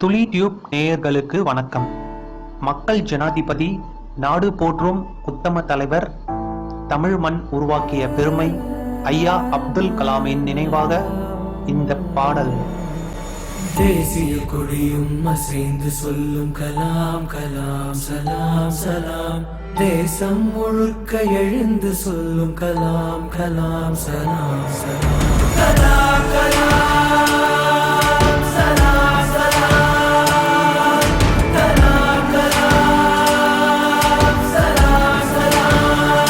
துளி டியூப் நேயர்களுக்கு வணக்கம். மக்கள் ஜனாதிபதி, நாடு போற்றும் உத்தம தலைவர், தமிழ் மண் உருவாக்கிய பெருமை ஐயா அப்துல் கலாமின் நினைவாக இந்த பாடல். தேசிய கொடியும் அசைந்து சொல்லும் கலாம் கலாம் சலாம் சலாம். தேசம் முழுக்க எழுந்து சொல்லும் கலாம் கலாம் சலாம் சலாம். கலாம் கலாம் சலாம் சலாம். கலாம் கலாம் சலாம் சலாம்.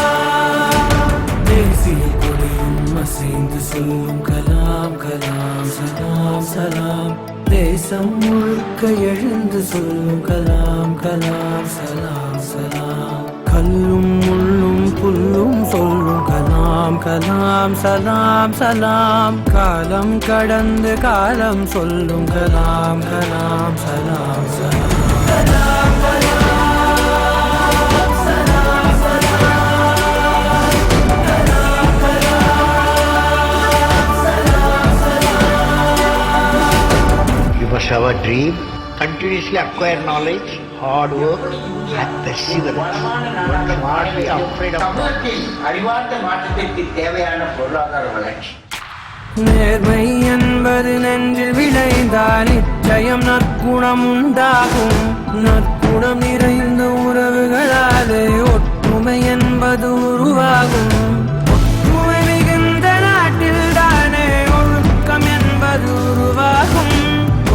தேசிய கொடியும் அசைந்து சொல்லும் கலாம் கலாம் சலாம் சலாம். தேசம் முழுக்க எழுந்து சொல்லும் கலாம் கலாம் சலாம் சலாம். கல்லும் முள்ளும் புல்லும் சொல்லும் கலாம் கலாம் சலாம் சலாம். காலம் கடந்து காலம் சொல்லும் கலாம் கலாம் சலாம் சலாம். கலாம் கலாம் சலாம் சலாம். கலாம் கலாம் சலாம் சலாம். You must have a dream, continuously acquire knowledge, hard work and perseverance. But not be afraid of அறிவார்ந்த மாற்றத்திற்கு தேவையான பொருளாதார வளர்ச்சி. நேர்மை என்பது நெஞ்சில் விளைந்தால் நிச்சயம் நற்குணம் உண்டாகும். நற்குணம் நிறைந்த உறவுகளாலே ஒற்றுமை என்பது உருவாகும். ஒற்றுமை மிகுந்த நாட்டில் தானே ஒழுக்கம் என்பது உருவாகும்.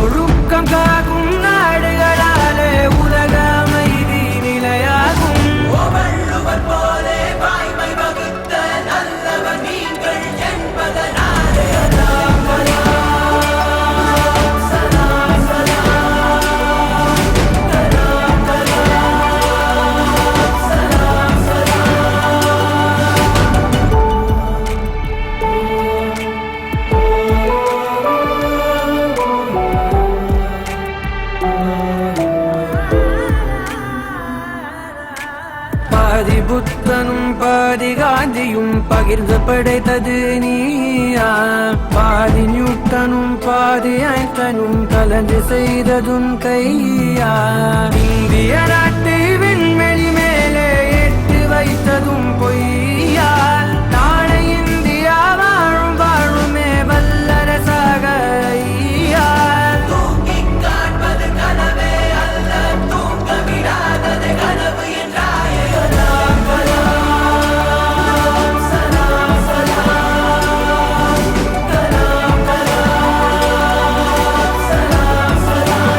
ஒழுக்கம் காக்கும் நாடுகளாலே உலக அமைதி நிலையாகும். வள்ளுவர் போலே வாய்மை வகுத்த நல்லவர் நீங்கள் என்பதனாலே கலாம் கலாம் சலாம் சலாம். கலாம் கலாம் சலாம் சலாம். பாதி புத்தனும் பாதி காந்தியும் பகிர்ந்து படைத்தது நீயா. பாதி நியூட்டனும் பாதி ஐன்ஸ்டைனும் கலந்து செய்ததும் கையா. இந்திய நாட்டு விண்வெளி மேலே எட்டு வைத்ததும் பொய்யால். நாளை இந்தியா வாழும் வாழுமே வல்லரசாக ஐயால். தூங்கிக் காண்பது கனவே அல்ல, தூங்க விடாதது கனவு என்றாயே. கலாம் கலாம் சலாம் சலாம். கலாம் கலாம் சலாம் சலாம்.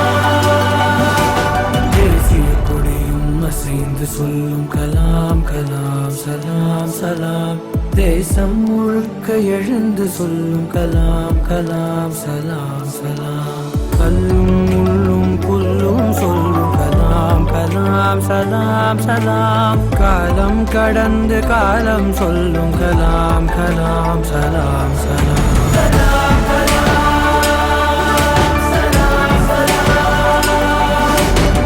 தேசிய கொடியும் அசைந்து சொல்லும் கலாம் கலாம் சலாம் சலாம். தேசம் முழுக்க எழுந்து சொல்லும் கலாம் கலாம் சலாம் சலாம். கல்லும் முள்ளும் புல்லும் சொல்லும் கலாம் கலாம் சலாம் சலாம். காலம் கடந்து காலம் சொல்லும் கலாம் கலாம் சலாம் சலாம். கலாம் கலாம் சலாம் சலாம்.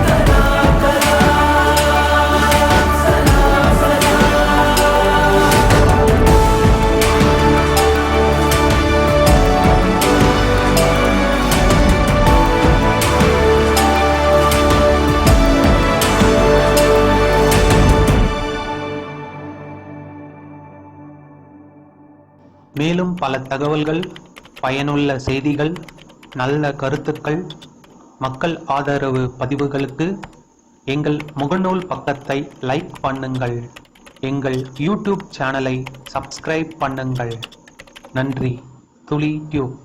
கலாம் கலாம் சலாம் மேலும் பல தகவல்கள், பயனுள்ள செய்திகள், நல்ல கருத்துக்கள், மக்கள் ஆதரவு பதிவுகளுக்கு எங்கள் முகநூல் பக்கத்தை லைக் பண்ணுங்கள். எங்கள் யூடியூப் சேனலை சப்ஸ்கிரைப் பண்ணுங்கள். நன்றி. துளி டியூப்.